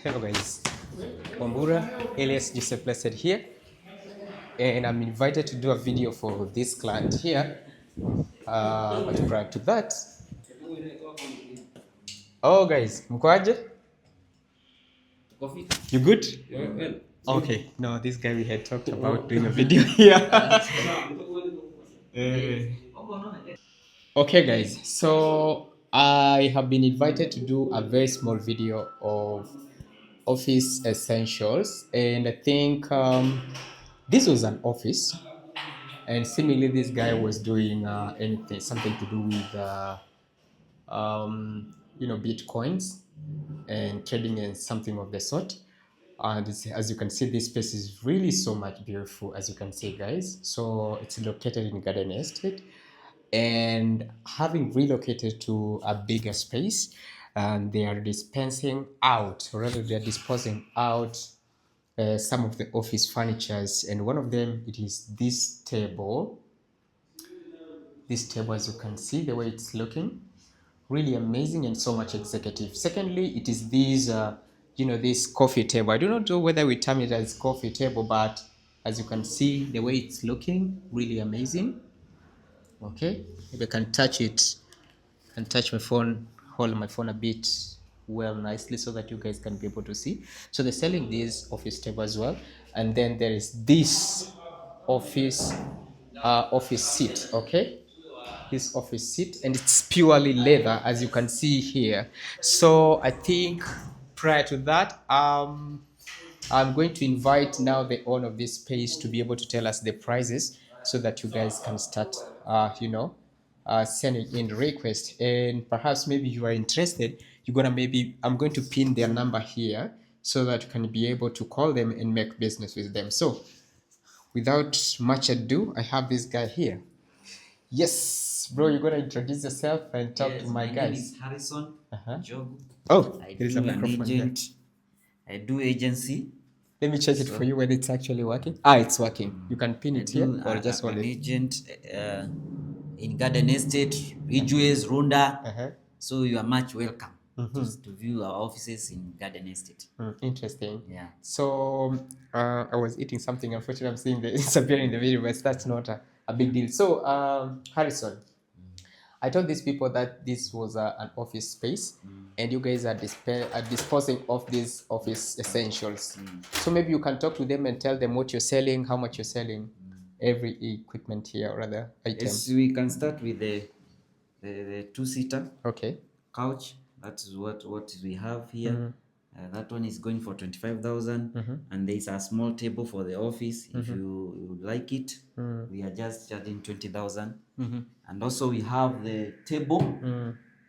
Hello guys, Wambura, alias Joseph Blessed here, and I'm invited to do a video for this client here. But prior to that, oh guys, mkoaje? You good? Okay, no, this guy we had talked about doing a video here. Okay guys, so I have been invited to do a very small video of office essentials, and I think this was an office, and seemingly this guy was doing something to do with bitcoins and trading and something of the sort. And as you can see, this space is really so much beautiful, as you can see guys. So it's located in Garden Estate, and having relocated to a bigger space, and they are dispensing out, or rather they are disposing out some of the office furnitures, and one of them, it is this table. This table, as you can see, the way it's looking, really amazing and so much executive. Secondly, it is this coffee table. I do not know whether we term it as coffee table, but as you can see, the way it's looking, really amazing. Okay, if I can touch it and touch my phone, hold my phone a bit well nicely so that you guys can be able to see. So they're selling this office table as well, and then there is this office seat. Okay, this office seat, and it's purely leather, as you can see here. So I think prior to that, I'm going to invite now the owner of this space to be able to tell us the prices so that you guys can start, sending in requests. And perhaps maybe you are interested, I'm going to pin their number here so that you can be able to call them and make business with them. So without much ado, I have this guy here. Yes, bro, you're gonna introduce yourself and talk to my guys. My name is Harrison Jogu. Oh, there is a microphone agent. I do agency. Let me check it for you whether it's actually working. It's working. You can pin it here or just hold it. Agent in Garden Estate, Ridgeways, Runda. So you are much welcome to view our offices in Garden Estate. Interesting. Yeah. So I was eating something. Unfortunately, I'm seeing it's appearing in the video, but that's not a big deal. So Harrison, I told these people that this was an office space, and you guys are disposing of these office essentials. So maybe you can talk to them and tell them what you're selling, how much you're selling, every equipment here, or rather item. Yes, we can start with the two-seater. Okay. Couch. That's what we have here. That one is going for 25,000, and there is a small table for the office. If you would like it, we are just charging 20,000. And also we have the table.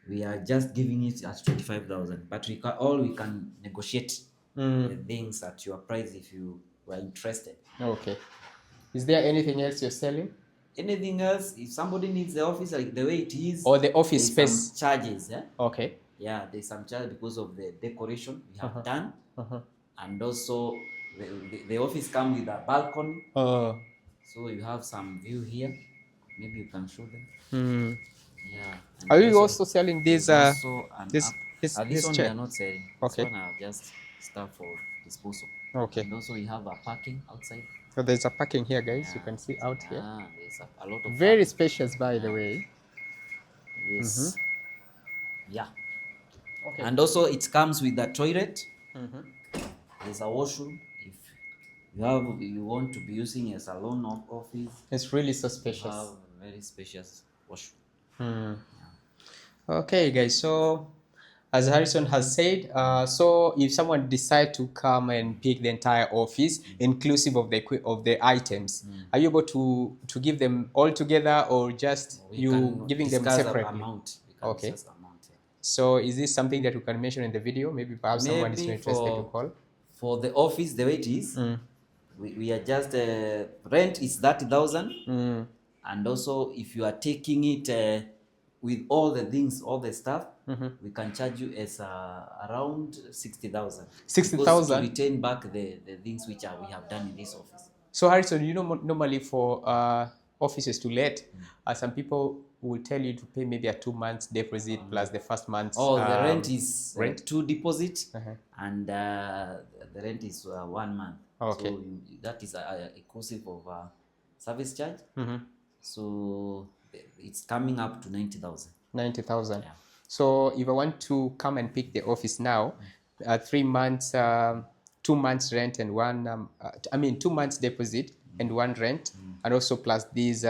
We are just giving it at 25,000. But we can negotiate the things at your price if you were interested. Okay. Is there anything else you're selling? Anything else? If somebody needs the office like the way it is, or the office space, some charges. Okay. Yeah, there's some charge because of the decoration we have done, and also the office comes with a balcony, so you have some view here. Maybe you can show them. Yeah. Are you also selling these? This one we are not selling. Okay. This one are just stuff for disposal. Okay. And also we have a parking outside. So there's a parking here, guys. Yeah. You can see out here. There's a lot of very parking. Spacious, by the way. Yes. Yeah. Okay. And also it comes with a toilet. There's a washroom. If you want to be using a salon or office, it's really so spacious. You have a very spacious washroom. Yeah. Okay, guys. So as Harrison has said, so if someone decide to come and pick the entire office, inclusive of the items, are you able to give them all together, or just giving them separately? Amount. Okay. So is this something that you can mention in the video? Maybe perhaps someone is not interested to call. For the office, the way it is, we are just rent is 30,000, and also if you are taking it with all the things, all the stuff, we can charge you as around 60,000. 60,000 to retain back the things which we have done in this office. So Harrison, normally for offices to let, some people will tell you to pay maybe a 2 months deposit plus the first month's the rent is rent? 2 deposit, Uh-huh. and the rent is 1 month. Okay. So that is inclusive of service charge. So it's coming up to 90,000. 90,000. Yeah. So if I want to come and pick the office now, 3 months, 2 months rent and 2 months deposit and 1 rent, and also plus these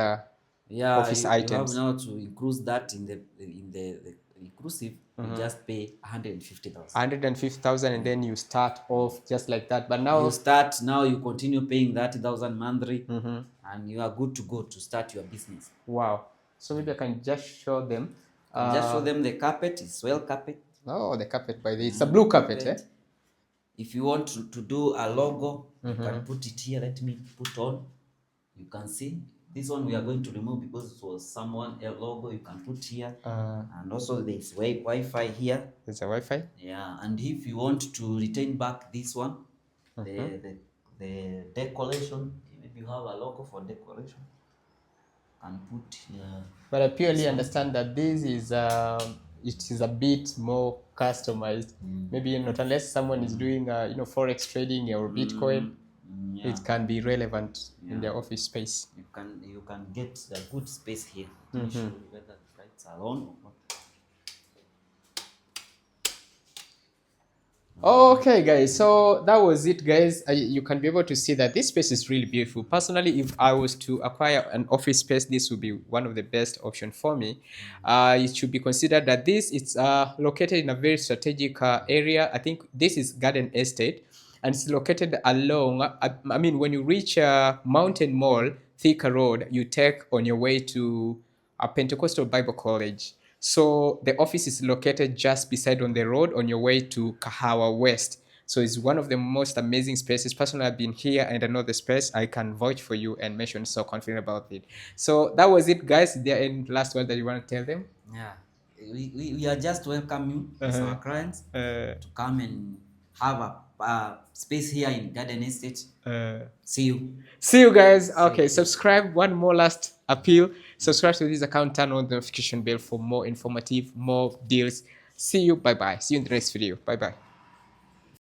Yeah, office you have items. now to include that in the inclusive. You just pay 150,000. 150,000, and then you start off just like that. But now you continue paying 30,000 monthly, and you are good to go to start your business. Wow. So maybe I can just show them. Just show them the carpet. It's well carpet. Oh, the carpet by the, it's a blue carpet, eh? If you want to do a logo, you can put it here. Let me put on. You can see this one we are going to remove because it was someone a logo. You can put here, and also there's Wi-Fi here. There's a Wi-Fi. Yeah, and if you want to retain back this one, the decoration, if you have a logo for decoration, and put here. But I purely understand that this is it is a bit more customized. Maybe not unless someone is doing forex trading or Bitcoin, it can be relevant in their office space. You can get a good space here. Let me show you whether the lights are on or not. Okay guys, so that was it guys. You can be able to see that this space is really beautiful. Personally, if I was to acquire an office space, this would be one of the best options for me. It should be considered that this is located in a very strategic area. I think this is Garden Estate, and it's located along when you reach Mountain Mall, Thika Road, you take on your way to a Pentecostal Bible College. So the office is located just beside on the road on your way to Kahawa West. So it's one of the most amazing spaces. Personally, I've been here and I know the space. I can vouch for you and mention so confident about it. So that was it, guys. Is there any last word that you want to tell them? Yeah, we are just welcoming as our clients to come and have a space here in Garden Estate. See you. See you guys. Okay, subscribe. One more last appeal. Subscribe to this account, turn on the notification bell for more informative, more deals. See you. Bye bye. See you in the next video. Bye bye.